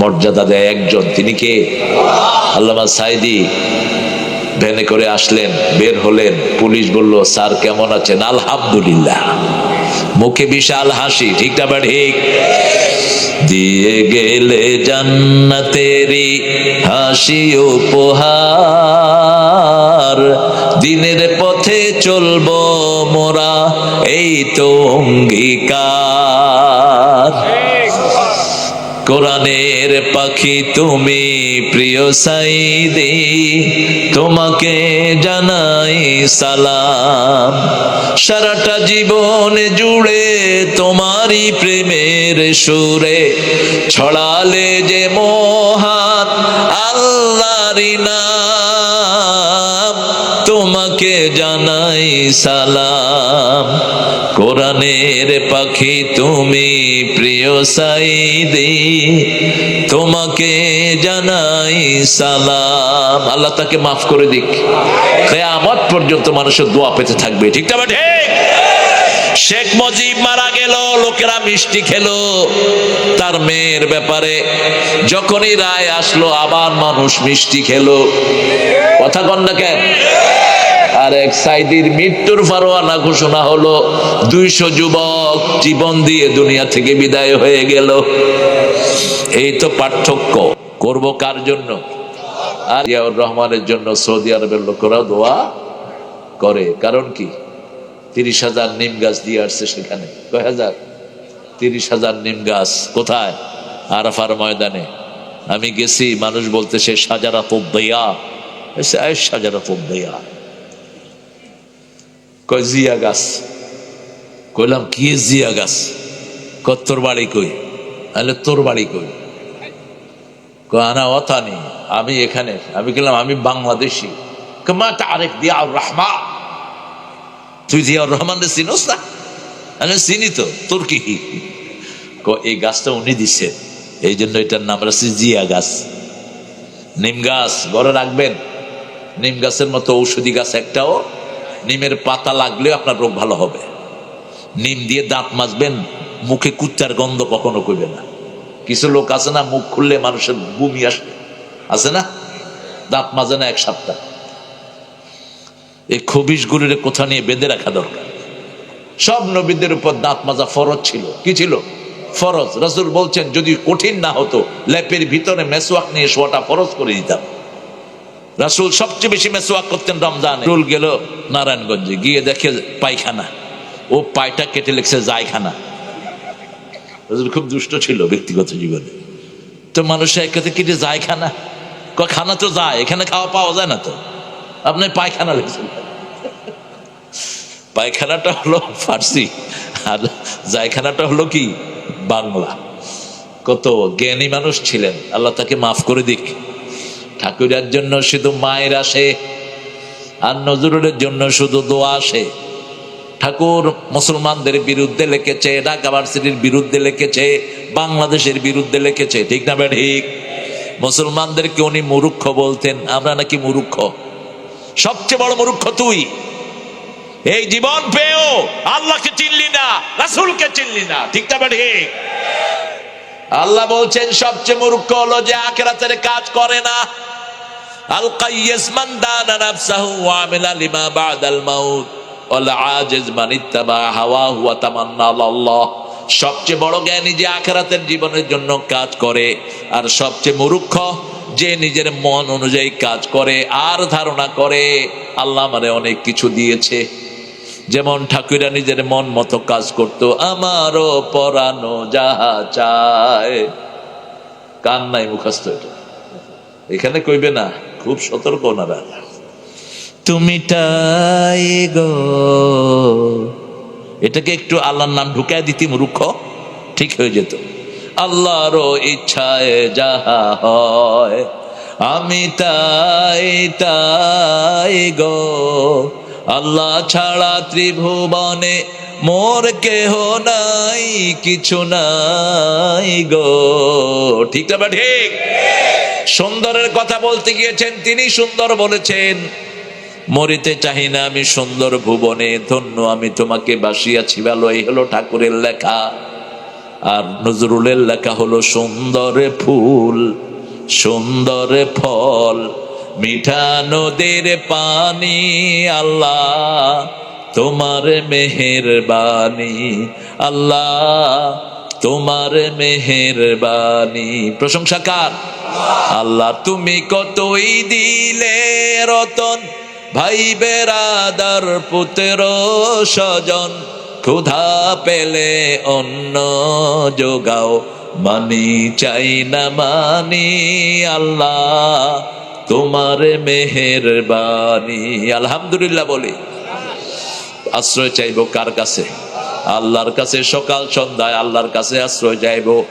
মর্যাদা দেয় একজন, তিনি কে? আল্লামা সাইদি ভ্যানে করে আসলেন, বের হলেন, পুলিশ বলল স্যার কেমন আছেন? আলহামদুলিল্লাহ, মুখে বিশাল হাসি, ঠিক না বা ঠিক? দিয়ে গেলে জান্নাতেরি হাসি উপহার, দিনের পথে চলবো মোরা এই তো অঙ্গীকার। কোরআনের পাখি তুমি প্রিয় সাইদি, তোমাকে জানাই সালাম। সারাটা জীবন জুড়ে তোমারই প্রেমের সুরে ছড়ালে যে মহান আল্লাহরই নাম, তোমাকে জানাই সালাম। কোরআনের পাখি তুমি প্রিয় সাইদি, তোমাকে জানাই সালাম। আল্লাহ তাকে মাফ করে দিক, কিয়ামত পর্যন্ত মানুষের দোয়া পেতে থাকবে, ঠিক না ঠিক? শেখ মুজিব মারা গেল, লোকেরা মিষ্টি খেলো তার মেয়ের ব্যাপারে, যখনই রায় আসলো আবার মানুষ মিষ্টি খেলো। কথা কন না কেন? আর এক সাইদির মৃত্যুর ফারওয়ানা ঘোষণা হলো, 200 যুবক জীবন দিয়ে দুনিয়া থেকে বিদায় হয়ে গেল। এই তো পার্থক্য। করব কার জন্য? আর জিয়াউর রহমানের জন্য সৌদি আরবের লোকেরা দোয়া করে। কারণ কি? 30,000 নিম গাছ দিয়ে আসছে সেখানে। কয় হাজার? 30,000 নিম গাছ। কোথায়? আরাফার ময়দানে। আমি গেছি, মানুষ বলতেছে শাজারাতুদ দিয়া, শাজারাতুদ দিয়া। কয় জিয়া গাছ। কইলাম কি জিয়া গাছ? কয় তোর বাড়ি কই? তাহলে তোর বাড়ি কই? কয় আনা ওয়াতানি, আমি এখানে। আমি বললাম আমি বাংলাদেশি। মা তারিফ জিয়াউর রহমান, তুই জিয়াউর রহমানের চিনোস না? আমি চিনি তো, তোর কি? এই গাছটা উনি দিচ্ছেন, এই জন্য এটার নাম রাখছি জিয়া গাছ। নিম গাছ ঘরে রাখবেন, নিম গাছের মতো ঔষধি গাছ একটাও। নিমের পাতা লাগলেও আপনার রোগ ভালো হবে। নিম দিয়ে দাঁত মাজবেন, মুখে কুচ্চার গন্ধ কখনো করবে না। কিছু লোক আছে না, মুখ খুললে মানুষের বমি আসে, আছে না? দাঁত মাজে না 1 সপ্তাহ। এই খবিশ গুলির কোথা নিয়ে বেঁধে রাখা দরকার। সব নবীদের উপর দাঁত মাজা ফরজ ছিল। কি ছিল? ফরজ। রাসূল বলছেন যদি কঠিন না হতো ল্যাপের ভিতরে মেসওয়াক নিয়ে শোয়াটা ফরজ করে দিতাম। রাসূল সবচেয়ে বেশি মেসওয়াক করতেন রমজানে। রাসূল গেল নারায়ণগঞ্জে, গিয়ে দেখে পায়খানা, ও পায়টা কেটে লেখছে জায়খানা। রাসূল খুব দুষ্ট ছিল ব্যক্তিগত জীবনে। তো মানুষের এক কথা কেটে জায়খানা, খানা তো যায়, এখানে খাওয়া পাওয়া যায় না তো, আপনি পায়খানা লিখছেন। পায়খানাটা হলো ফার্সি আর জায়খানাটা হলো কি বাংলা। কত জ্ঞানী মানুষ ছিলেন, আল্লাহ তাকে মাফ করে দিক। ঠাকুরের জন্য শুধু মায়ের আসে, আর নজরুলের জন্য শুধু দোয়া আসে। ঠাকুর মুসলমানদের বিরুদ্ধে লিখেছে, ঢাকা ভার্সিটির বিরুদ্ধে লিখেছে, বাংলাদেশের বিরুদ্ধে লিখেছে, ঠিক না ভাই? ঠিক। মুসলমানদেরকে উনি মূর্খ বলতেন, আমরা নাকি মূর্খ? সবচেয়ে বড় মূর্খ তুই। এই জীবন পেয়েও আল্লাহকে চিনলি না, রাসূলকে চিনলি না, ঠিক না ভাই? ঠিক। আল্লাহ বলছেন সবচেয়ে মূর্খ হলো যে আখিরাতের কাজ করে না। আল কাইয়্যিস মান দানা নাফসাহু ওয়া আমিলা লিমা বাদাল মাউত ওয়াল আজিজ মান ইত্তাবা হাওয়াহু ওয়া তামান্না আলাল্লাহ। সবচেয়ে বড় জ্ঞানী যে আখিরাতের জীবনের জন্য কাজ করে, আর সবচেয়ে মূর্খ যে নিজের মন অনুযায়ী কাজ করে আর ধারণা করে আল্লাহ আমারে অনেক কিছু দিয়েছে। যেমন ঠাকুরা নিজের মন মতো কাজ করত, আমারও পরানো যাহা চায়। কান নাই মুখস্থ, এটা এখানে কইবে না, খুব সতর্ক ওনারা। তুমি তাই গো, এটাকে একটু আল্লাহর নাম ঢুকায় দিতি মূর্খ, ঠিক হয়ে যেত। আল্লাহরও ইচ্ছায় যাহা হয়, আমি তাই তাই গো, আল্লাহ ছাড়া ত্রিভুবনে মোর কেহ নাই, কিছু নাই গো, ঠিক না? ঠিক। সুন্দরের কথা বলতে গিয়েছেন, তিনি সুন্দর বলেছেন, মরিতে চাহি না আমি সুন্দর ভুবনে, ধন্য আমি তোমাকে বাসিয়াছি ভালো। এই হলো ঠাকুরের লেখা। আর নজরুলের লেখা হলো সুন্দর ফুল সুন্দর ফল মিঠা নদীর পানি আল্লাহ তোমার মেহেরবানি আল্লাহ তোমার মেহেরবানি। প্রশংসা কার? আল্লাহ। তুমি কতই দিলে রতন ভাই বেরাদার পুত্র স্বজন ক্ষুধা পেলে অন্ন যোগাও মানি চাই না মানি আল্লাহ তোমার মেহেরবানি। আলহামদুলিল্লাহ বলি। আশ্রয় চাইবো কার কাছে? আল্লাহর কাছে। সকাল সন্ধ্যায় আল্লাহর কাছে আশ্রয় চাইবো।